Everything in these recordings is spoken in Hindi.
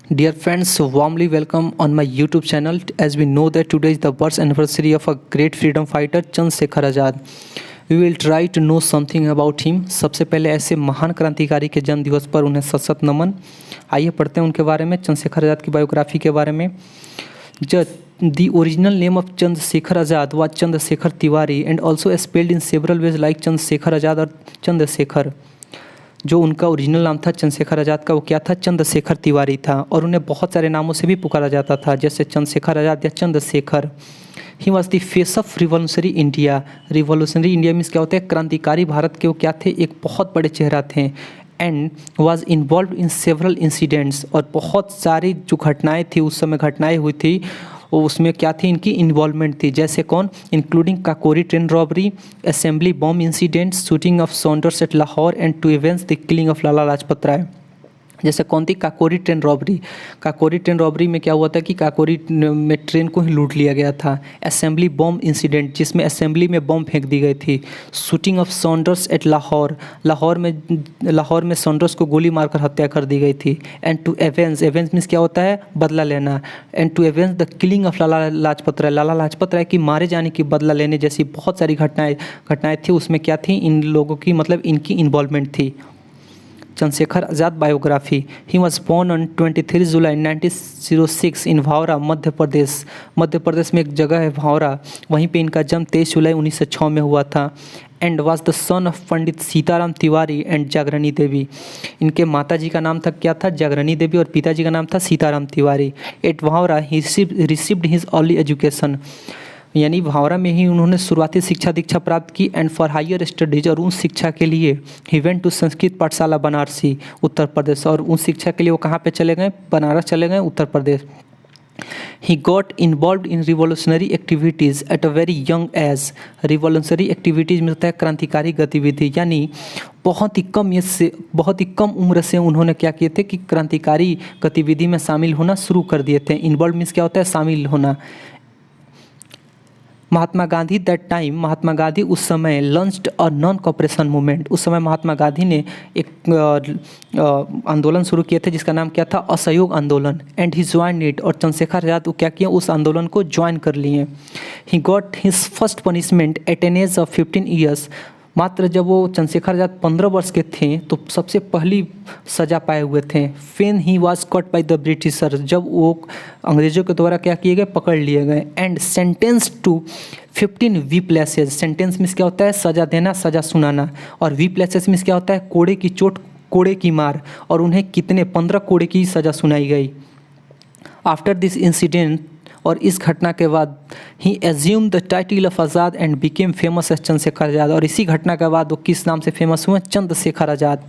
Dear friends, warmly welcome on my YouTube channel. As we know that today is the birth anniversary of a great freedom fighter Chandrashekhar Azad. We will try to know something about him. सबसे पहले ऐसे महान क्रांतिकारी के जन्म दिवस पर उन्हें सशक्त नमन. आइए पढ़ते हैं उनके बारे में, चंद्रशेखर आज़ाद की बायोग्राफी के बारे में. The original name of Chandrasekhar Azad was Chandrasekhar Tiwari and also spelled in several ways like Chandrasekhar Azad और चंद्रशेखर. जो उनका ओरिजिनल नाम था चंद्रशेखर आज़ाद का, वो क्या था? चंद्रशेखर तिवारी था. और उन्हें बहुत सारे नामों से भी पुकारा जाता था, जैसे चंद्रशेखर आज़ाद या चंद्रशेखर. ही was the face of revolutionary India. Revolutionary India means क्या होता है? क्रांतिकारी भारत के वो क्या थे? एक बहुत बड़े चेहरा थे. And was involve in several incidents. और बहुत सारी जो घटनाएँ थी उस समय घटनाएँ हुई थी, वो उसमें क्या थी? इनकी इन्वॉल्वमेंट थी. जैसे कौन? Including Kakori train robbery, assembly bomb incident, shooting of Saunders at Lahore and to events the killing of Lala Lajpat Rai. जैसे कौन थी? Kakori train robbery. Kakori train robbery में क्या हुआ था कि काकोरी में ट्रेन को ही लूट लिया गया था. असेंबली बॉम्ब इंसिडेंट, जिसमें असेंबली में बॉम्ब फेंक दी गई थी. Shooting of Saunders at Lahore, Lahore में सॉन्डर्स को गोली मारकर हत्या कर दी गई थी. And to avenge, avenge means क्या होता है? बदला लेना. And to avenge the killing of Lala Lajpat Rai, Lala Lajpat Rai की मारे जाने की बदला लेने जैसी बहुत सारी घटनाएं थी. उसमें क्या थी? इन लोगों की मतलब इनकी इन्वॉल्वमेंट थी. Chandrashekhar Azad biography. He was born on 23 July 1906 in Bhavra, Madhya Pradesh. Madhya Pradesh में एक जगह है भावरा, वहीं पे इनका जन्म 23 जुलाई 1906 में हुआ था. And was the son of Pandit Sitaram Tiwari and Jagrani Devi. इनके माता जी का नाम था क्या था? जागरणी देवी. और पिताजी का नाम था Sitaram Tiwari. At Bhavra he received his early education. यानी भावरा में ही उन्होंने शुरुआती शिक्षा दीक्षा प्राप्त की. एंड फॉर हायर स्टडीज, और उन शिक्षा के लिए ही वेंट टू संस्कृत पाठशाला बनारसी, उत्तर प्रदेश. और उन शिक्षा के लिए वो कहाँ पे चले गए? बनारस चले गए, Uttar Pradesh. He got involve in revolutionary activities at a very young age. Revolutionary activities में होता है क्रांतिकारी गतिविधि, यानी बहुत ही कम उम्र से उन्होंने क्या किए थे कि क्रांतिकारी गतिविधि में शामिल होना शुरू कर दिए थे. इन्वॉल्व मीन्स क्या होता है? शामिल होना. महात्मा गांधी दैट टाइम, महात्मा गांधी उस समय launched a non cooperation movement. उस समय महात्मा गांधी ने एक आंदोलन शुरू किए थे जिसका नाम क्या था? असहयोग आंदोलन. And he join it. और चंद्रशेखर आज़ाद क्या किए? उस आंदोलन को ज्वाइन कर लिए. He got his first punishment at an age of 15 years. मात्र जब वो चंद्रशेखर आज़ाद 15 वर्ष के थे तो सबसे पहली सज़ा पाए हुए थे. Then he was caught by the Britisher. जब वो अंग्रेज़ों के द्वारा क्या किए गए? पकड़ लिए गए. And sentence two 15 we places. Sentence means क्या होता है? सज़ा देना, सज़ा सुनाना. और वी प्लेसेज मीन्स क्या होता है? कोड़े की चोट, कोड़े की मार. और उन्हें कितने? 15 कोड़े की सज़ा सुनाई गई. आफ्टर दिस इंसिडेंट, और इस घटना के बाद he assume the title of Azad and became famous as Chandrashekhar Azad. और इसी घटना के बाद वो किस नाम से फेमस हुए? चंद्रशेखर आज़ाद.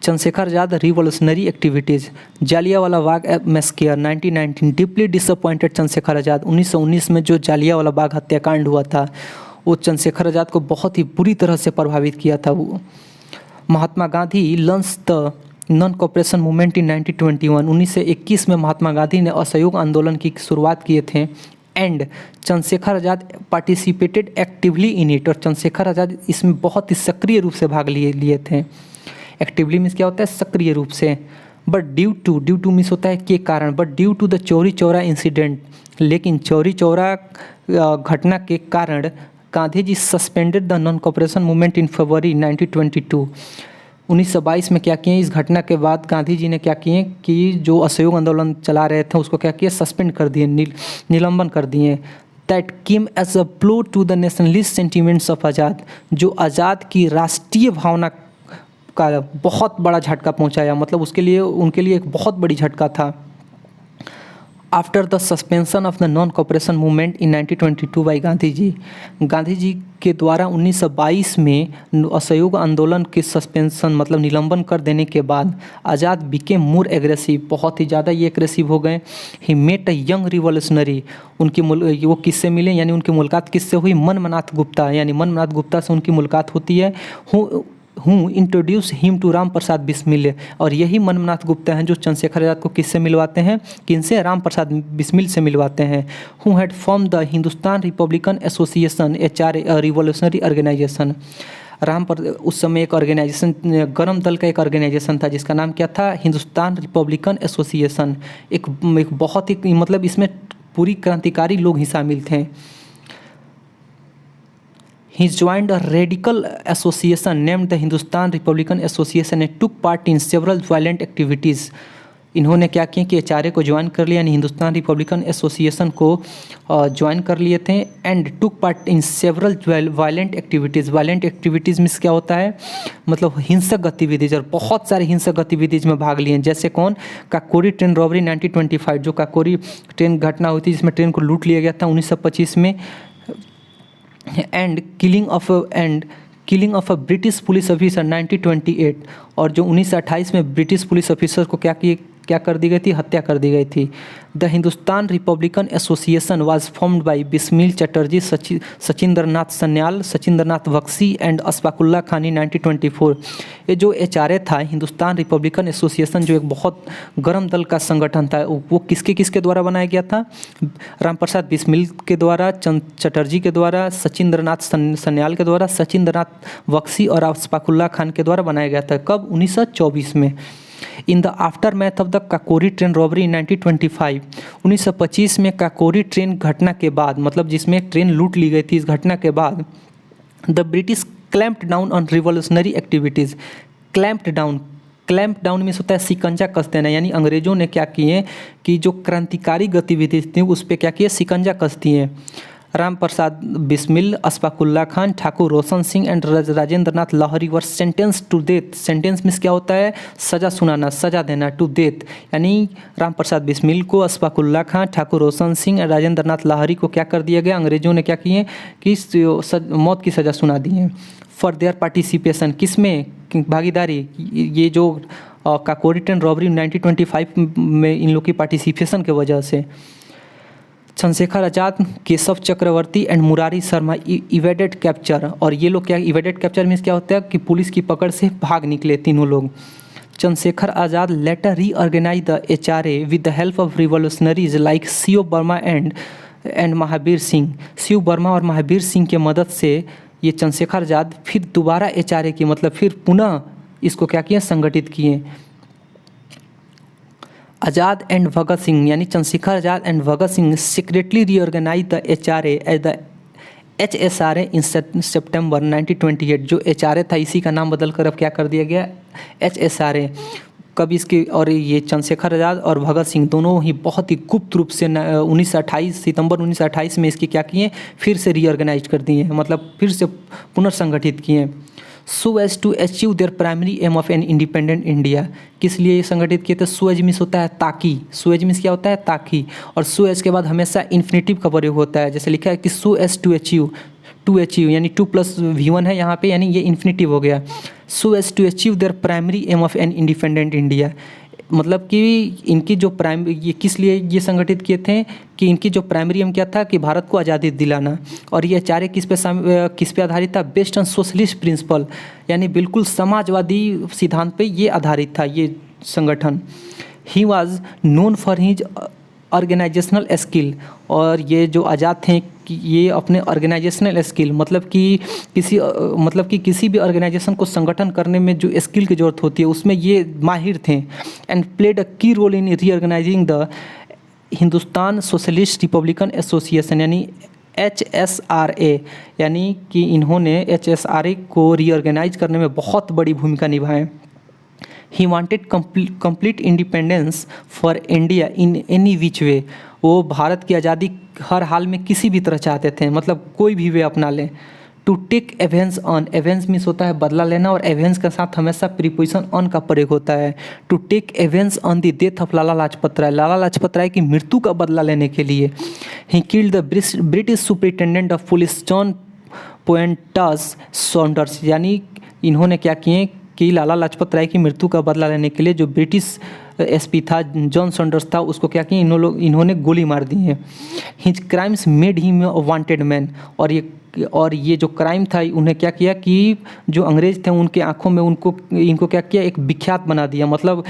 चंद्रशेखर आज़ाद revolutionary activities. Jallianwala Bagh massacre 1919 deeply disappointed Chandrashekhar Azad. 1919 में जो जालियांवाला बाग हत्याकांड हुआ था वो चंद्रशेखर आज़ाद को बहुत ही बुरी तरह से प्रभावित किया था. वो Mahatma Gandhi launch the non cooperation movement in 1921. 1921 में महात्मा गांधी ने असहयोग आंदोलन की शुरुआत किए थे. And Chandrashekhar Azad participated actively in it. और चंद्रशेखर आज़ाद इसमें बहुत ही सक्रिय रूप से भाग लिए थे. एक्टिवली मीन्स क्या होता है? सक्रिय रूप से. बट ड्यू टू मीन्स होता है के कारण. But due to the Chauri Chaura incident, लेकिन चौरी चौरा घटना के कारण Gandhi ji suspended the non cooperation movement in February 1922. 1922 में क्या किए? इस घटना के बाद गांधी जी ने क्या किए कि जो असहयोग आंदोलन चला रहे थे उसको क्या किए? सस्पेंड कर दिए, निलंबन कर दिए. That came as a blow to the nationalist sentiments of Azad. जो आज़ाद की राष्ट्रीय भावना का बहुत बड़ा झटका पहुंचाया. मतलब उनके लिए एक बहुत बड़ी झटका था. After the suspension of the non cooperation movement in 1922 by Gandhi ji के द्वारा 1922 में असहयोग आंदोलन के सस्पेंशन मतलब निलंबन कर देने के बाद आज़ाद बिकेम मोर एग्रेसिव. बहुत ही ज़्यादा ये एग्रेसिव हो गए. He met a young revolutionary. वो किससे मिले? यानी उनकी मुलाकात किससे हुई? मनमनाथ गुप्ता. यानी मनमनाथ गुप्ता से उनकी मुलाकात होती है. हूँ introduce him to Ram Prasad Bismil. और यही मनमनाथ गुप्ता हैं जो चंद्रशेखर आज़ाद को किससे मिलवाते हैं? किनसे? राम प्रसाद बिस्मिल से मिलवाते हैं. Who had form the Hindustan Republican Association, HRA, revolutionary organisation. Ram पर उस समय एक ऑर्गेनाइजेशन, गरम दल का एक ऑर्गेनाइजेशन था जिसका नाम क्या था, हिंदुस्तान रिपब्लिकन एसोसिएशन। एक बहुत ही मतलब इसमें पूरी क्रांतिकारी लोग ही शामिल थे। He joined a radical association named the Hindustan Republican Association and took part in several violent activities. इन्होंने क्या किया कि एचआरए को ज्वाइन कर लिया, यानी हिंदुस्तान रिपब्लिकन एसोसिएशन को ज्वाइन कर लिए थे। And took part in several violent activities. Violent activities means क्या होता है, मतलब हिंसक गतिविधिज, और बहुत सारे हिंसक गतिविधिज में भाग लिए। जैसे कौन, काकोरी ट्रेन रॉबरी 1925, जो काकोरी ट्रेन घटना हुई थी जिसमें ट्रेन को लूट लिया गया था 1925 में। And killing of a British police officer 1928, और जो 1928 में ब्रिटिश पुलिस ऑफिसर को क्या कर दी गई थी, हत्या कर दी गई थी। The Hindustan Republican association was formed by Bismil Chatterjee, Sachindra Nath Sanyal, Sachindra Nath Bakshi and Ashfaqulla Khan in 1924। ये जो एचआरए था, हिंदुस्तान रिपब्लिकन एसोसिएशन, जो एक बहुत गर्म दल का संगठन था, वो किसके द्वारा बनाया गया था, राम प्रसाद बिस्मिल के द्वारा, चटर्जी के द्वारा, सचिंद्र नाथ सन्याल के द्वारा, सचिंद्र नाथ बख्शी और अशफाकुल्ला खान के द्वारा बनाया गया था। कब, 1924 में। In the aftermath of the Kakori train robbery in 1925, 1925 में काकोरी ट्रेन घटना के बाद, मतलब जिसमें ट्रेन लूट ली गई थी, इस घटना के बाद the British clamped down on revolutionary activities. Clamped down means होता है शिकंजा कस देना, यानी अंग्रेजों ने क्या किए कि जो क्रांतिकारी गतिविधि थी उस पर क्या किए, शिकंजा कस दिए। Ram Prasad Bismil, Ashfaqulla Khan, Thakur Roshan Singh and Rajendra Nath Lahiri were sentence to death. Sentence means क्या होता है, सजा सुनाना, सजा देना, टू डेथ। यानी राम प्रसाद बिस्मिल को, अशफाकुल्ला खान, ठाकुर रोशन सिंह और राजेंद्र नाथ लाहौरी को क्या कर दिया गया, अंग्रेजों ने क्या किए कि मौत की सज़ा सुना दी है। फॉर देयर पार्टिसिपेशन, किसमें भागीदारी, ये जो काकोरी ट्रेन रॉबरी 1925 में इन लोग की पार्टिसिपेशन की वजह से। Chandrashekhar Azad, Keshav Chakravarti and Murari Sharma evaded capture. और ये लोग क्या, इवेडेड कैप्चर मीन्स क्या होता है कि पुलिस की पकड़ से भाग निकले तीनों लोग। Chandrashekhar Azad later reorganize the HRA with the help of revolutionaries like C O. Verma and Mahavir Singh. C O. Verma और महावीर सिंह की मदद से ये चंद्रशेखर आज़ाद फिर दोबारा एचआरए की, मतलब फिर पुनः इसको क्या किए, संगठित किए। आज़ाद एंड भगत सिंह, यानी Chandrashekhar Azad and Bhagat Singh secretly reorganize the HRA as the HSRA in September 1928। जो एचआरए था इसी का नाम बदल कर अब क्या कर दिया गया, HSRA। कब इसके, और ये चंद्रशेखर आज़ाद और भगत सिंह दोनों ही बहुत ही गुप्त रूप से 1928 सितंबर 1928 में इसकी क्या किए, फिर से रीऑर्गेनाइज कर दिए, मतलब फिर से पुनर्संगठित किए। So as to achieve their primary aim of an independent India. किस लिए ये संगठित किए थे, सो एज मीन्स होता है ताकि, सो एज मीन्स क्या होता है, ताकि, और सो एज के बाद हमेशा इन्फिनेटिव का प्रयोग होता है। जैसे लिखा है कि सो एज टू अचीव यानी 2+V1 है यहाँ पे, यानी ये इन्फिनेटिव हो गया। So as to achieve their primary aim of an independent India, मतलब कि इनकी जो ये किस लिए ये संगठित किए थे कि इनकी जो प्राइमरी एम क्या था कि भारत को आज़ादी दिलाना। और ये एचआरए किस पे आधारित था, बेस्ड ऑन सोशलिस्ट प्रिंसिपल, यानी बिल्कुल समाजवादी सिद्धांत पे ये आधारित था ये संगठन। He was known for his organisational skill, और ये जो आज़ाद थे कि ये अपने ऑर्गेनाइजेशनल स्किल, मतलब कि किसी भी ऑर्गेनाइजेशन को संगठन करने में जो स्किल की ज़रूरत होती है उसमें ये माहिर थे। And played a key role in reorganising the Hindustan Socialist Republican Association, यानी HSRA, यानी कि इन्होंने HSRA को रीऑर्गेनाइज करने में बहुत बड़ी भूमिका निभाई। He wanted complete independence for India in any which way. वो भारत की आज़ादी हर हाल में किसी भी तरह चाहते थे, मतलब कोई भी वे अपना लें। To take avenge on, avenge means होता है बदला लेना, और एवेंस के साथ हमेशा प्रीपोजिशन ऑन का प्रयोग होता है। To take avenge on the death of Lala Lajpat Rai, Lala Lajpat Rai की मृत्यु का बदला लेने के लिए। He killed the British superintendent of police John Poyantz Saunders, यानी इन्होंने क्या किए कि लाला लाजपत राय की मृत्यु का बदला लेने के लिए जो ब्रिटिश एसपी था जॉन सॉन्डर्स था, उसको क्या किया, इन्होंने गोली मार दी है। His crimes made him a wanted man, और ये जो क्राइम था उन्हें क्या किया कि जो अंग्रेज थे उनके आंखों में इनको क्या किया, एक विख्यात बना दिया। मतलब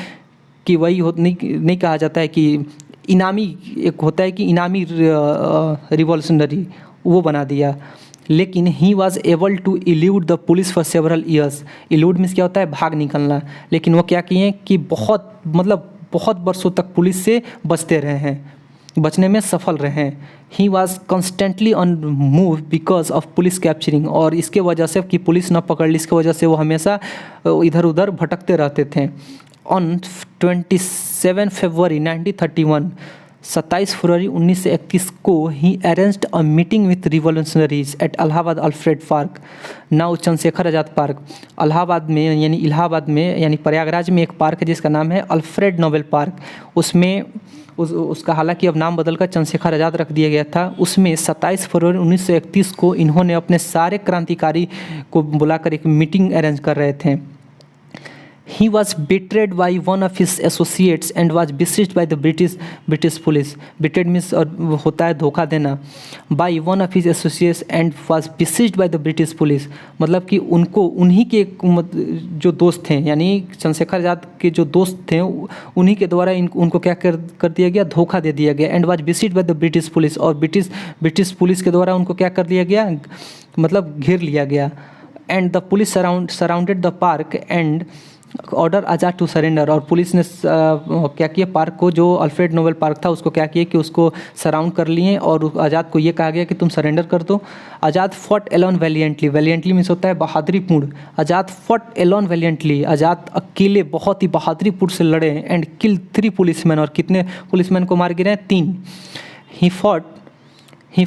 कि वही नहीं कहा जाता है कि इनामी, एक होता है कि इनामी रिवॉल्यूशनरी, वो बना दिया। लेकिन he was able to elude the police for several years. Elude means क्या होता है, भाग निकलना। लेकिन वो क्या किए कि बहुत वर्षों तक पुलिस से बचते रहे हैं, बचने में सफल रहे हैं। He was constantly on move because of police capturing, और इसके वजह से कि पुलिस न पकड़ ली, इसके वजह से वो हमेशा इधर उधर भटकते रहते थे। ऑन 27 फरवरी 1931, 27 फरवरी 1931 को he arranged a meeting with revolutionaries at Allahabad Alfred park, now Chandrashekhar Azad park. Allahabad में यानी प्रयागराज में एक पार्क है जिसका नाम है अल्फ्रेड नोबेल पार्क। उसमें उसका हालांकि अब नाम बदलकर चंद्रशेखर आज़ाद रख दिया गया था। उसमें 27 फरवरी 1931 को इन्होंने अपने सारे क्रांतिकारी को बुलाकर एक मीटिंग अरेंज कर रहे थे। He was betrayed by one of his associates and was besieged by the British police. Betrayed means होता है धोखा देना। By one of his associates and was besieged by the British police, मतलब कि उन्हीं के जो दोस्त थे, यानी चंद्रशेखर आज़ाद के जो दोस्त थे उन्हीं के द्वारा उनको क्या कर दिया गया, धोखा दे दिया गया। And was besieged by the British police, और ब्रिटिश पुलिस के द्वारा उनको क्या कर दिया गया, मतलब घेर लिया गया। And the police surrounded the park and order Azad to surrender, और पुलिस ने क्या किया, पार्क को, जो अल्फ्रेड नोबेल पार्क था उसको क्या किया कि उसको सराउंड कर लिए, और आज़ाद को ये कहा गया कि तुम सरेंडर कर दो। आज़ाद fought Elon valiantly, valiantly means होता है बहादुरीपूर्ण। आज़ाद फॉट एलोन वैलियंटली, आज़ाद अकेले बहुत ही बहादुरीपूर्ण से लड़े। एंड किल 3 पुलिसमैन, और कितने पुलिसमैन को मार गिरे, 3। ही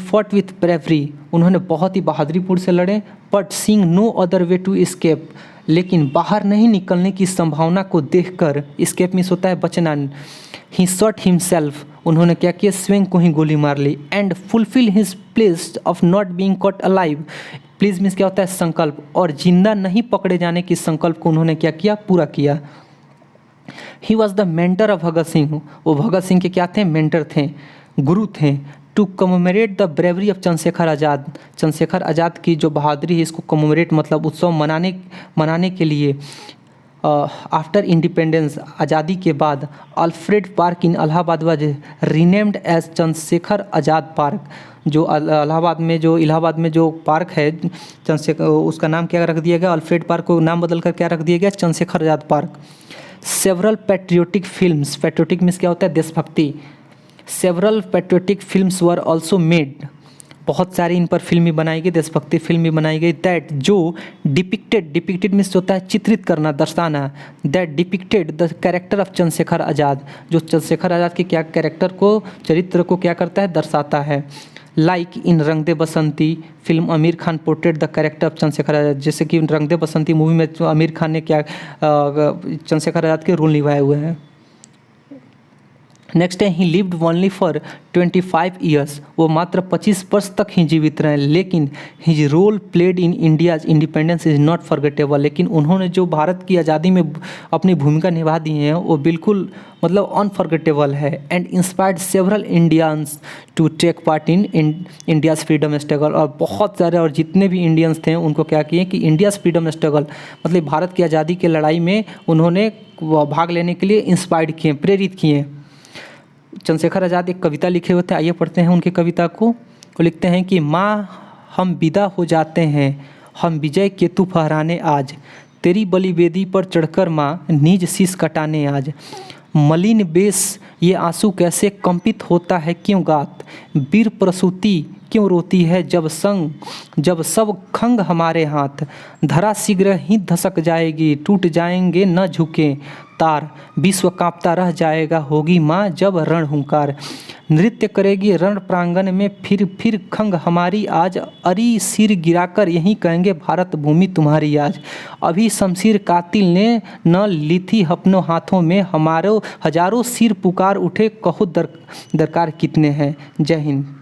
फॉट विथ ब्रेवरी, उन्होंने बहुत ही बहादुरीपूर्ण से लड़े। But seeing no other way to escape, लेकिन बाहर नहीं निकलने की संभावना को देखकर, एस्केप मीन्स होता है बचना। ही शॉट हिमसेल्फ, उन्होंने क्या किया, स्वयं को ही गोली मार ली। And fulfil his pledge of not being caught alive, pledge means क्या होता है, संकल्प, और जिंदा नहीं पकड़े जाने की संकल्प को उन्होंने क्या किया, पूरा किया। He was the mentor of Bhagat Singh, वो भगत सिंह के क्या थे, मेंटर थे, गुरु थे। To commemorate the bravery of Chandrashekhar Azad, Chandrashekhar Azad की जो बहादुरी है इसको कमोमेरेट मतलब उत्सव मनाने के लिए आफ्टर इंडिपेंडेंस, आज़ादी के बाद, Alfred Park in Allahabad was renamed as Chandrashekhar Azad Park. जो इलाहाबाद में जो पार्क है चंद्रशेखर, उसका नाम क्या रख दिया गया, अल्फ्रेड पार्क को नाम बदल कर क्या रख दिया गया, Chandrashekhar Azad park. Several patriotic films, patriotic means क्या होता है, देशभक्ति। Several patriotic films were also made, बहुत सारी इन पर फिल्म भी बनाई गई, देशभक्ति फिल्म भी बनाई गई। दैट जो डिपिक्टेड मीन्स होता है चित्रित करना, दर्शाना। That depicted the character of Chandrashekhar Azad, जो चंद्रशेखर आज़ाद के क्या कैरेक्टर को, चरित्र को क्या करता है, दर्शाता है। Like in Rang De Basanti film, Aamir Khan portrayed the character of Chandrashekhar Azad, जैसे कि रंग दे बसंती मूवी में आमिर खान ने क्या चंद्रशेखर आज़ाद के रोल निभाए हुए हैं। नेक्स्ट है, he lived only for 25 years, वो मात्र 25 वर्ष तक ही जीवित रहे। लेकिन his role played in India's independence is not forgettable, लेकिन उन्होंने जो भारत की आज़ादी में अपनी भूमिका निभा दी है वो बिल्कुल मतलब अनफॉरगेटेबल है। And inspired several Indians to take part in India's freedom struggle, और बहुत सारे और जितने भी इंडियंस थे उनको क्या किए कि इंडियाज़ फ्रीडम स्ट्रगल मतलब भारत की आज़ादी की लड़ाई में उन्होंने भाग लेने के लिए इंस्पायर्ड किए, प्रेरित किए। चंद्रशेखर आज़ाद एक कविता लिखे हुए थे, आइए पढ़ते हैं उनकी कविता को। वो लिखते हैं कि माँ हम विदा हो जाते हैं, हम विजय केतु फहराने आज, तेरी बलि वेदी पर चढ़कर माँ निज शीश कटाने आज। मलिन बेस ये आंसू कैसे कंपित होता है क्यों गात, वीर प्रसूति क्यों रोती है जब सब खंग हमारे हाथ, धरा शीघ्र ही धसक जाएगी टूट जाएंगे न झुके तार, विश्व कांपता रह जाएगा होगी माँ जब रण हुंकार, नृत्य करेगी रण प्रांगण में फिर खंग हमारी आज, अरी सिर गिराकर यहीं कहेंगे भारत भूमि तुम्हारी आज। अभी शमशीर कातिल ने न ली थी अपनों हाथों में, हमारे हजारों सिर पुकार उठे कहो दरकार कितने हैं। जय हिंद।